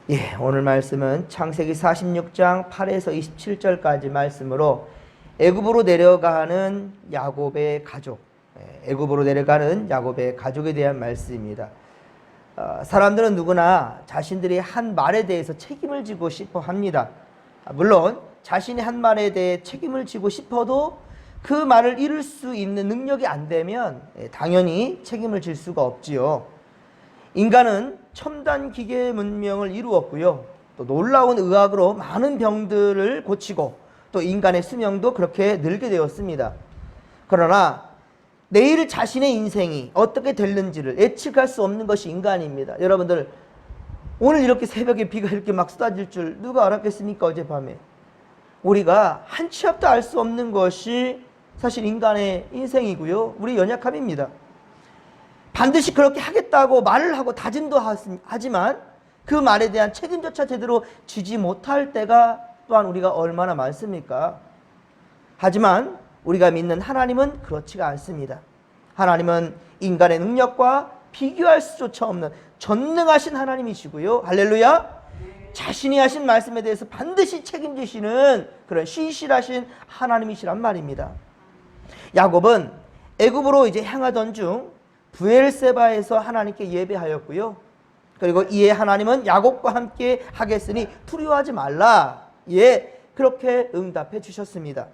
예, 오늘 말씀은 창세기 46장 8에서 27절까지 말씀으로 애굽으로 내려가는 야곱의 가족, 애굽으로 내려가는 야곱의 가족에 대한 말씀입니다. 사람들은 누구나 자신들이 한 말에 대해서 책임을 지고 싶어 합니다. 물론 자신이 한 말에 대해 책임을 지고 싶어도 그 말을 이룰 수 있는 능력이 안 되면 당연히 책임을 질 수가 없지요. 인간은 첨단 기계 문명을 이루었고요. 또 놀라운 의학으로 많은 병들을 고치고 또 인간의 수명도 그렇게 늘게 되었습니다. 그러나 내일 자신의 인생이 어떻게 될는지를 예측할 수 없는 것이 인간입니다. 여러분들, 오늘 이렇게 새벽에 비가 이렇게 막 쏟아질 줄 누가 알았겠습니까? 어젯밤에. 우리가 한 치 앞도 알 수 없는 것이 사실 인간의 인생이고요. 우리 연약함입니다. 반드시 그렇게 하겠다고 말을 하고 다짐도 하지만 그 말에 대한 책임조차 제대로 지지 못할 때가 또한 우리가 얼마나 많습니까? 하지만 우리가 믿는 하나님은 그렇지가 않습니다. 하나님은 인간의 능력과 비교할 수조차 없는 전능하신 하나님이시고요. 할렐루야! 자신이 하신 말씀에 대해서 반드시 책임지시는 그런 신실하신 하나님이시란 말입니다. 야곱은 애굽으로 이제 향하던 중 브엘세바에서 하나님께 예배하였고요. 그리고 이에 하나님은 야곱과 함께 하겠으니 두려워하지 말라. 예, 그렇게 응답해 주셨습니다.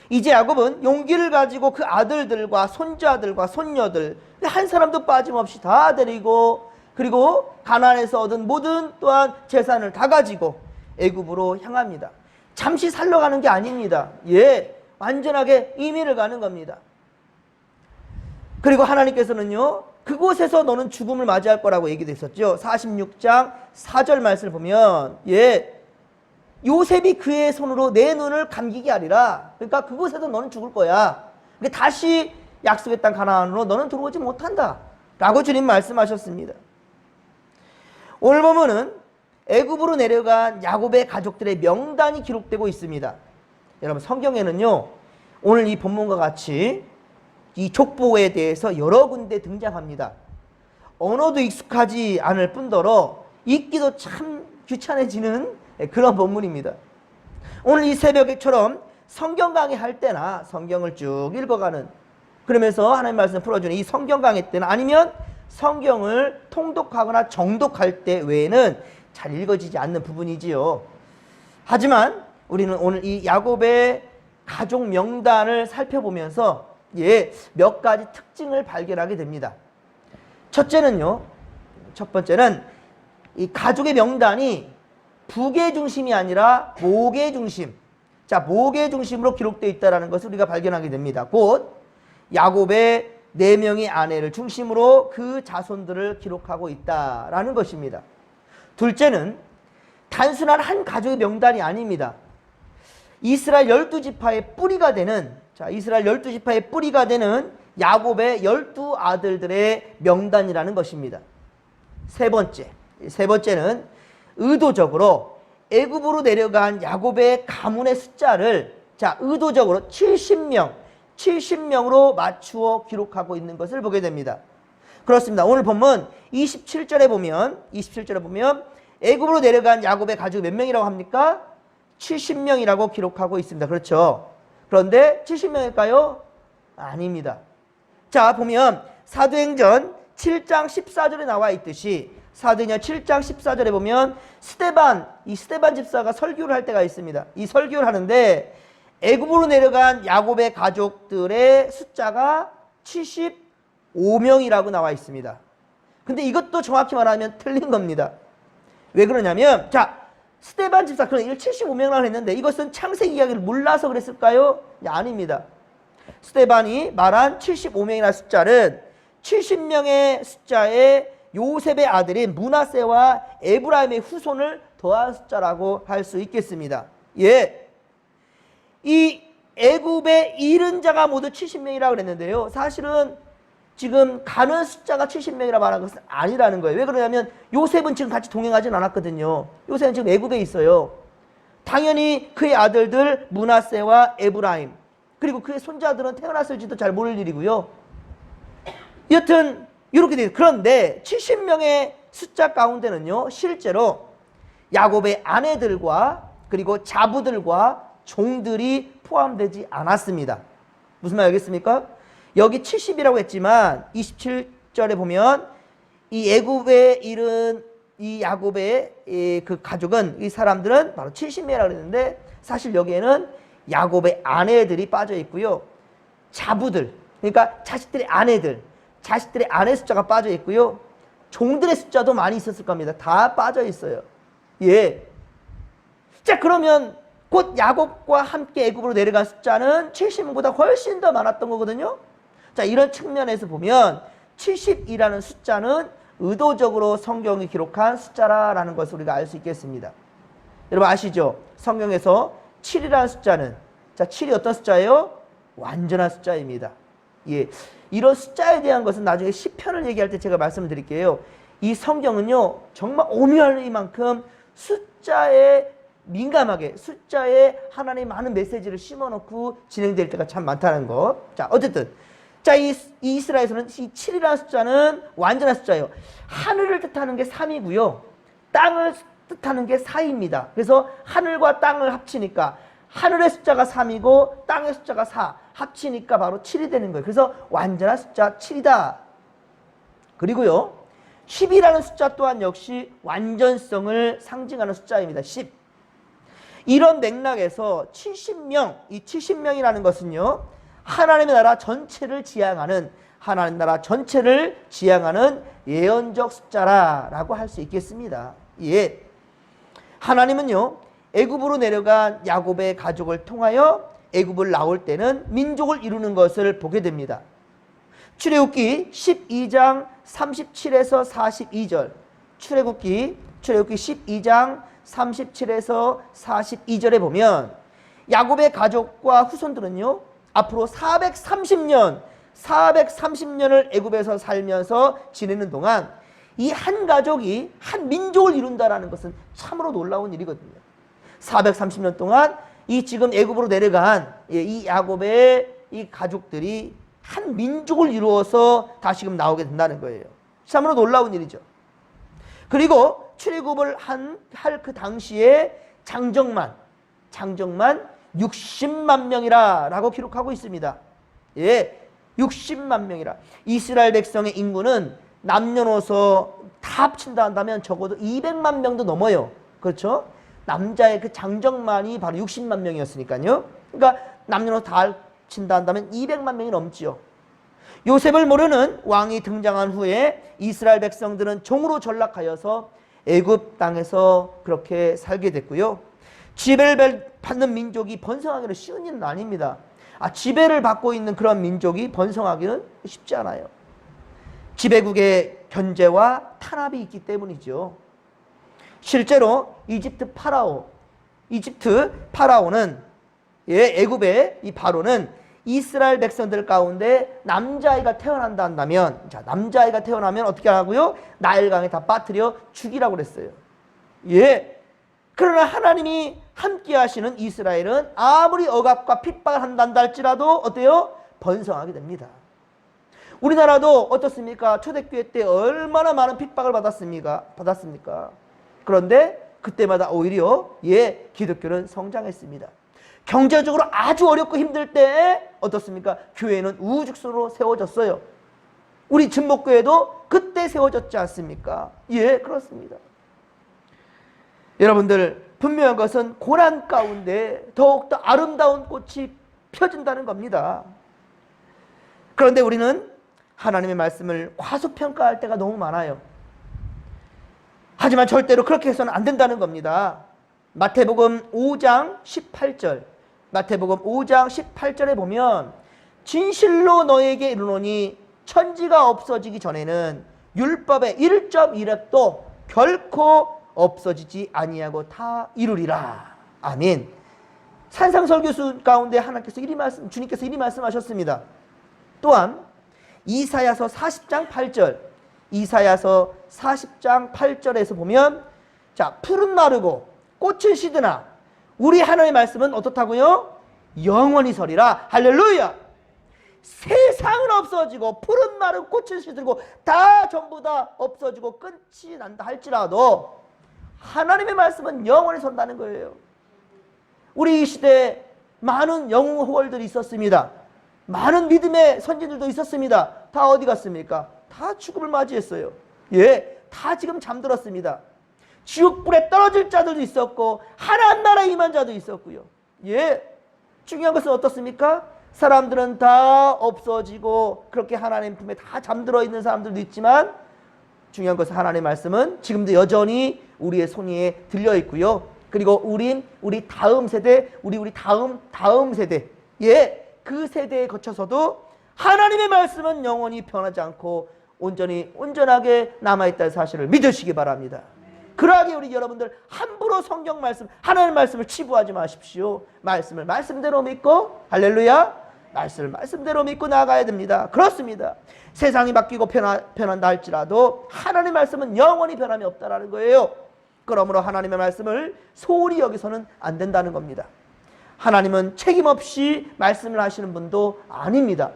이제 야곱은 용기를 가지고 그 아들들과 손자들과 손녀들 한 사람도 빠짐없이 다 데리고 그리고 가나안에서 얻은 모든 또한 재산을 다 가지고 애굽으로 향합니다. 잠시 살러 가는 게 아닙니다. 예, 완전하게 이민을 가는 겁니다. 그리고 하나님께서는요, 그곳에서 너는 죽음을 맞이할 거라고 얘기도 했었죠. 46장 4절 말씀을 보면, 예, 요셉이 그의 손으로 내 눈을 감기게 하리라. 그러니까 그곳에서 너는 죽을 거야. 그러니까 다시 약속의 땅 가나안으로 너는 들어오지 못한다 라고 주님 말씀하셨습니다. 오늘 보면은 애굽으로 내려간 야곱의 가족들의 명단이 기록되고 있습니다. 여러분, 성경에는요, 오늘 이 본문과 같이 이 족보에 대해서 여러 군데 등장합니다. 언어도 익숙하지 않을 뿐더러 읽기도 참 귀찮아지는 그런 본문입니다. 오늘 이 새벽에처럼 성경 강의할 때나 성경을 쭉 읽어가는, 그러면서 하나님 말씀 풀어주는 이 성경 강의 때나 아니면 성경을 통독하거나 정독할 때 외에는 잘 읽어지지 않는 부분이지요. 하지만 우리는 오늘 이 야곱의 가족 명단을 살펴보면서 몇 가지 특징을 발견하게 됩니다. 첫 번째는 이 가족의 명단이 북의 중심이 아니라 목의 중심, 목의 중심으로 기록되어 있다는 것을 우리가 발견하게 됩니다. 곧 야곱의 4명의 아내를 중심으로 그 자손들을 기록하고 있다라는 것입니다. 둘째는 단순한 한 가족의 명단이 아닙니다. 이스라엘 12지파의 뿌리가 되는, 이스라엘 12지파의 뿌리가 되는 야곱의 12아들들의 명단이라는 것입니다. 세 번째는 의도적으로 애굽으로 내려간 야곱의 가문의 숫자를 의도적으로 70명으로 맞추어 기록하고 있는 것을 보게 됩니다. 그렇습니다. 오늘 본문 27절에 보면 애굽으로 내려간 야곱의 가족이 몇 명이라고 합니까? 70명이라고 기록하고 있습니다. 그렇죠? 그런데 70명일까요? 아닙니다. 보면 사도행전 7장 14절에 나와 있듯이 사도행전 7장 14절에 보면 이 스데반 집사가 설교를 할 때가 있습니다. 이 설교를 하는데 애굽으로 내려간 야곱의 가족들의 숫자가 75명이라고 나와 있습니다. 근데 이것도 정확히 말하면 틀린 겁니다. 왜 그러냐면 스데반 집사, 그런 75명이라고 했는데 이것은 창세기 이야기를 몰라서 그랬을까요? 아닙니다. 스데반이 말한 75명이라는 숫자는 70명의 숫자에 요셉의 아들인 므낫세와 에브라임의 후손을 더한 숫자라고 할 수 있겠습니다. 예, 이 애굽의 잃은 자가 모두 70명이라고 그랬는데요, 사실은 지금 가는 숫자가 70명이라 말한 것은 아니라는 거예요. 왜 그러냐면 요셉은 지금 같이 동행하진 않았거든요. 요셉은 지금 애굽에 있어요. 당연히 그의 아들들 므낫세와 에브라임, 그리고 그의 손자들은 태어났을지도 잘 모를 일이고요. 여튼 이렇게 돼요. 그런데 70명의 숫자 가운데는요, 실제로 야곱의 아내들과 그리고 자부들과 종들이 포함되지 않았습니다. 무슨 말 알겠습니까? 여기 70이라고 했지만 27절에 보면 이 애굽에 이른 이 야곱의 그 가족은, 이 사람들은 바로 70명이라고 그랬는데 사실 여기에는 야곱의 아내들이 빠져 있고요. 자부들, 그러니까 자식들의 아내들, 자식들의 아내 숫자가 빠져 있고요. 종들의 숫자도 많이 있었을 겁니다. 다 빠져 있어요. 예. 자, 그러면 곧 야곱과 함께 애굽으로 내려간 숫자는 70명보다 훨씬 더 많았던 거거든요. 자, 이런 측면에서 보면 70이라는 숫자는 의도적으로 성경이 기록한 숫자라는 것을 우리가 알 수 있겠습니다. 여러분 아시죠? 성경에서 7이라는 숫자는, 자, 7이 어떤 숫자예요? 완전한 숫자입니다. 예. 이런 숫자에 대한 것은 나중에 시편을 얘기할 때 제가 말씀을 드릴게요. 이 성경은요, 정말 오묘할 이만큼 숫자에 민감하게, 숫자에 하나님의 많은 메시지를 심어놓고 진행될 때가 참 많다는 거. 자, 어쨌든. 자, 이 이스라엘에서는 이 7이라는 숫자는 완전한 숫자예요. 하늘을 뜻하는 게 3이고요. 땅을 뜻하는 게 4입니다. 그래서 하늘과 땅을 합치니까 하늘의 숫자가 3이고 땅의 숫자가 4. 합치니까 바로 7이 되는 거예요. 그래서 완전한 숫자 7이다. 그리고요, 10이라는 숫자 또한 역시 완전성을 상징하는 숫자입니다. 10. 이런 맥락에서 70명, 이 70명이라는 것은요, 하나님의 나라 전체를 지향하는, 하나님 나라 전체를 지향하는 예언적 숫자라고 할 수 있겠습니다. 예. 하나님은요, 애굽으로 내려간 야곱의 가족을 통하여 애굽을 나올 때는 민족을 이루는 것을 보게 됩니다. 출애굽기 12장 37에서 42절, 출애굽기 12장 37에서 42절에 보면 야곱의 가족과 후손들은요, 앞으로 430년을 애굽에서 살면서 지내는 동안 이 한 가족이 한 민족을 이룬다는 것은 참으로 놀라운 일이거든요. 430년 동안 이 지금 애굽으로 내려간 이 야곱의 이 가족들이 한 민족을 이루어서 다시금 나오게 된다는 거예요. 참으로 놀라운 일이죠. 그리고 출애굽을 할 그 당시에 장정만 60만 명이라고 기록하고 있습니다. 예, 60만 명이라. 이스라엘 백성의 인구는 남녀노소 다 합친다 한다면 적어도 200만 명도 넘어요. 그렇죠? 남자의 그 장정만이 바로 60만 명이었으니까요. 그러니까 남녀노소 다 합친다 한다면 200만 명이 넘지요. 요셉을 모르는 왕이 등장한 후에 이스라엘 백성들은 종으로 전락하여서 애굽 땅에서 그렇게 살게 됐고요. 지배를 받는 민족이 번성하기는 쉬운 일은 아닙니다. 지배를 받고 있는 그런 민족이 번성하기는 쉽지 않아요. 지배국의 견제와 탄압이 있기 때문이죠. 실제로 이집트 파라오는 애굽의 이 바로는 이스라엘 백성들 가운데 남자아이가 태어난다 한다면, 자, 남자아이가 태어나면 어떻게 하고요? 나일강에 다 빠뜨려 죽이라고 그랬어요. 예. 그러나 하나님이 함께 하시는 이스라엘은 아무리 억압과 핍박을 한다 할지라도 어때요? 번성하게 됩니다. 우리나라도 어떻습니까? 초대교회 때 얼마나 많은 핍박을 받았습니까? 그런데 그때마다 오히려 기독교는 성장했습니다. 경제적으로 아주 어렵고 힘들 때 어떻습니까? 교회는 우후죽순으로 세워졌어요. 우리 진목교회도 그때 세워졌지 않습니까? 예, 그렇습니다. 여러분들, 분명한 것은 고난 가운데 더욱더 아름다운 꽃이 펴진다는 겁니다. 그런데 우리는 하나님의 말씀을 과소평가할 때가 너무 많아요. 하지만 절대로 그렇게 해서는 안 된다는 겁니다. 마태복음 5장 18절, 마태복음 5장 18절에 보면 진실로 너에게 이르노니 천지가 없어지기 전에는 율법의 1.1획도 결코 없어지지 아니하고 다 이루리라. 아멘. 산상설교수 가운데 주님께서 이리 말씀하셨습니다. 또한 이사야서 40장 8절, 이사야서 40장 8절에서 보면, 자, 풀은 마르고 꽃은 시드나 우리 하나님의 말씀은 어떻다고요? 영원히 서리라. 할렐루야. 세상은 없어지고 풀은 마르고 꽃은 시들고 다 전부 다 없어지고 끝이 난다 할지라도 하나님의 말씀은 영원히 선다는 거예요. 우리 이 시대에 많은 영웅 호걸들이 있었습니다. 많은 믿음의 선진들도 있었습니다. 다 어디 갔습니까? 다 죽음을 맞이했어요. 예, 다 지금 잠들었습니다. 지옥불에 떨어질 자들도 있었고 하나님 나라에 임한 자도 있었고요. 예, 중요한 것은 어떻습니까? 사람들은 다 없어지고 그렇게 하나님 품에 다 잠들어 있는 사람들도 있지만 중요한 것은 하나님의 말씀은 지금도 여전히 우리의 손위에 들려 있고요. 그리고 우리 다음 세대, 우리 다음 세대, 예, 그 세대에 거쳐서도 하나님의 말씀은 영원히 변하지 않고 온전하게 남아있다는 사실을 믿으시기 바랍니다. 그러하게 우리 여러분들 함부로 성경 말씀, 하나님의 말씀을 치부하지 마십시오. 말씀을 말씀대로 믿고, 할렐루야, 말씀을 말씀대로 믿고 나아가야 됩니다. 그렇습니다. 세상이 바뀌고 변한다 할지라도 하나님의 말씀은 영원히 변함이 없다라는 거예요. 그러므로 하나님의 말씀을 소홀히 여기서는 안 된다는 겁니다. 하나님은 책임 없이 말씀을 하시는 분도 아닙니다.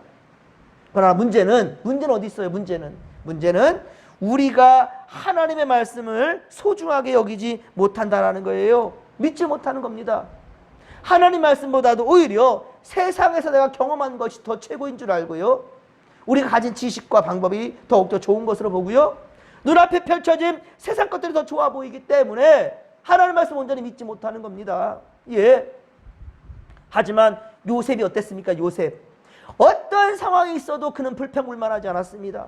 그러나 문제는 어디 있어요? 문제는 우리가 하나님의 말씀을 소중하게 여기지 못한다라는 거예요. 믿지 못하는 겁니다. 하나님 말씀보다도 오히려 세상에서 내가 경험한 것이 더 최고인 줄 알고요. 우리가 가진 지식과 방법이 더욱더 좋은 것으로 보고요. 눈앞에 펼쳐진 세상 것들이 더 좋아 보이기 때문에 하나님 말씀 온전히 믿지 못하는 겁니다. 예. 하지만 요셉이 어땠습니까? 요셉. 어떤 상황이 있어도 그는 불평불만하지 않았습니다.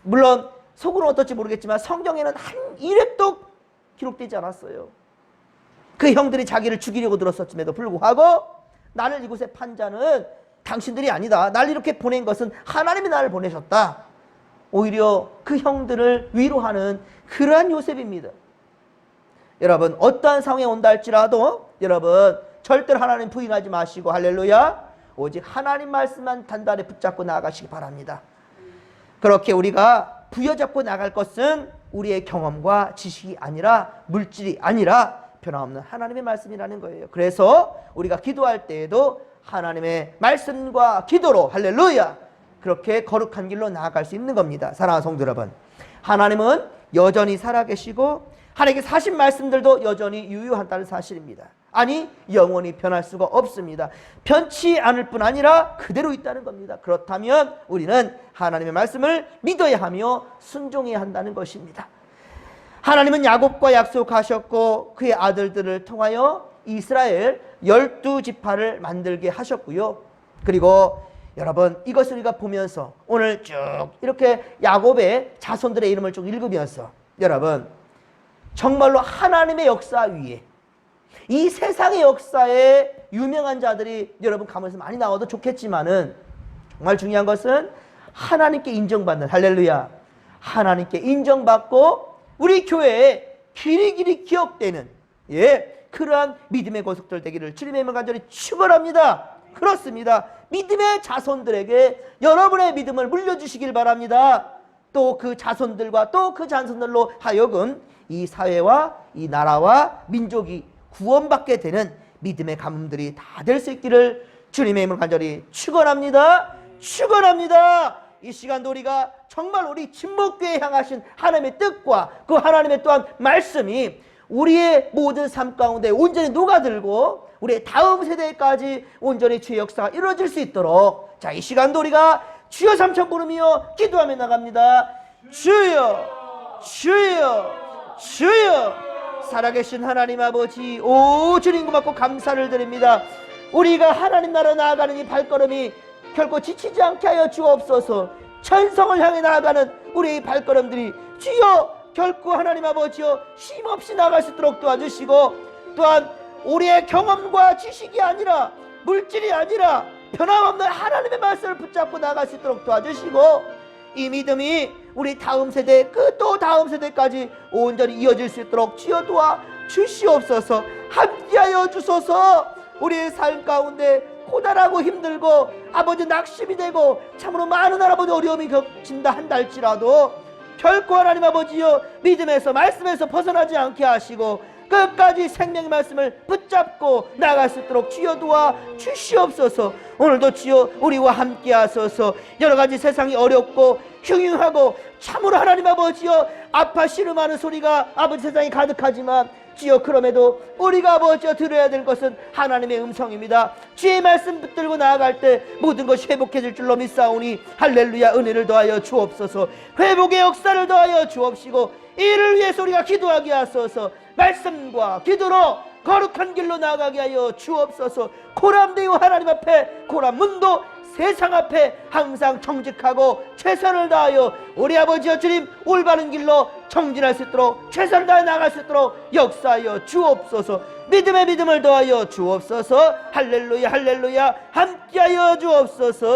물론 속으로는 어떨지 모르겠지만 성경에는 한 일획도 기록되지 않았어요. 그 형들이 자기를 죽이려고 들었었음에도 불구하고 나를 이곳에 판 자는 당신들이 아니다. 나를 이렇게 보낸 것은 하나님이 나를 보내셨다. 오히려 그 형들을 위로하는 그러한 요셉입니다. 여러분, 어떠한 상황에 온다 할지라도 여러분 절대로 하나님 부인하지 마시고, 할렐루야, 오직 하나님 말씀만 단단히 붙잡고 나아가시기 바랍니다. 그렇게 우리가 부여잡고 나갈 것은 우리의 경험과 지식이 아니라, 물질이 아니라 변함없는 하나님의 말씀이라는 거예요. 그래서 우리가 기도할 때에도 하나님의 말씀과 기도로, 할렐루야, 그렇게 거룩한 길로 나아갈 수 있는 겁니다. 사랑하는 성도 여러분, 하나님은 여전히 살아계시고 하나님께 하신 말씀들도 여전히 유효한다는 사실입니다. 아니, 영원히 변할 수가 없습니다. 변치 않을 뿐 아니라 그대로 있다는 겁니다. 그렇다면 우리는 하나님의 말씀을 믿어야 하며 순종해야 한다는 것입니다. 하나님은 야곱과 약속하셨고 그의 아들들을 통하여 이스라엘 12지파를 만들게 하셨고요. 그리고 여러분, 이것을 우리가 보면서 오늘 쭉 이렇게 야곱의 자손들의 이름을 쭉 읽으면서 여러분, 정말로 하나님의 역사 위에, 이 세상의 역사에 유명한 자들이 여러분 가면서 많이 나와도 좋겠지만은 정말 중요한 것은 하나님께 인정받는, 할렐루야, 하나님께 인정받고 우리 교회에 길이길이 기억되는, 예, 그러한 믿음의 고속들 되기를 주님의 이름으로 간절히 축원합니다. 그렇습니다. 믿음의 자손들에게 여러분의 믿음을 물려주시길 바랍니다. 또 그 자손들과 또 그 자손들로 하여금 이 사회와 이 나라와 민족이 구원받게 되는 믿음의 가문들이 다 될 수 있기를 주님의 이름으로 간절히 축원합니다. 축원합니다. 이 시간도 우리가 정말 우리 진목교회에 향하신 하나님의 뜻과 그 하나님의 또한 말씀이 우리의 모든 삶 가운데 온전히 녹아들고 우리의 다음 세대까지 온전히 주의 역사가 이루어질 수 있도록, 자, 이 시간도 우리가 주여 삼천 부르며 기도하며 나갑니다. 주여, 주여, 주여. 살아계신 하나님 아버지, 오 주님 고맙고 감사를 드립니다. 우리가 하나님 나라 나아가는 이 발걸음이 결코 지치지 않게 하여 주옵소서. 천성을 향해 나아가는 우리의 발걸음들이 주여 결코 하나님 아버지여 쉼없이 나갈 수 있도록 도와주시고, 또한 우리의 경험과 지식이 아니라, 물질이 아니라 변함없는 하나님의 말씀을 붙잡고 나갈 수 있도록 도와주시고, 이 믿음이 우리 다음 세대, 그 또 다음 세대까지 온전히 이어질 수 있도록 주여 도와 주시옵소서. 함께하여 주소서. 우리의 삶 가운데 고단하고 힘들고 아버지 낙심이 되고 참으로 많은 할아버지 어려움이 겹친다 한다 할지라도 결코 하나님 아버지여 믿음에서 말씀에서 벗어나지 않게 하시고 끝까지 생명의 말씀을 붙잡고 나갈 수 있도록 주여 도와 주시옵소서. 오늘도 주여 우리와 함께 하소서. 여러가지 세상이 어렵고 흉흉하고 참으로 하나님 아버지여 아파 씨름하는 소리가 아버지 세상에 가득하지만 주여 그럼에도 우리가 아버지여 들어야 될 것은 하나님의 음성입니다. 주의 말씀 붙들고 나아갈 때 모든 것이 회복해질 줄로 믿사오니 할렐루야. 은혜를 더하여 주옵소서. 회복의 역사를 더하여 주옵시고 이를 위해서 우리가 기도하게 하소서. 말씀과 기도로 거룩한 길로 나아가게 하여 주옵소서. 고람되어 하나님 앞에 고람문도 세상 앞에 항상 정직하고 최선을 다하여 우리 아버지여 주님 올바른 길로 정진할 수 있도록 최선을 다해 나갈 수 있도록 역사하여 주옵소서. 믿음의 믿음을 더하여 주옵소서. 할렐루야 할렐루야. 함께하여 주옵소서.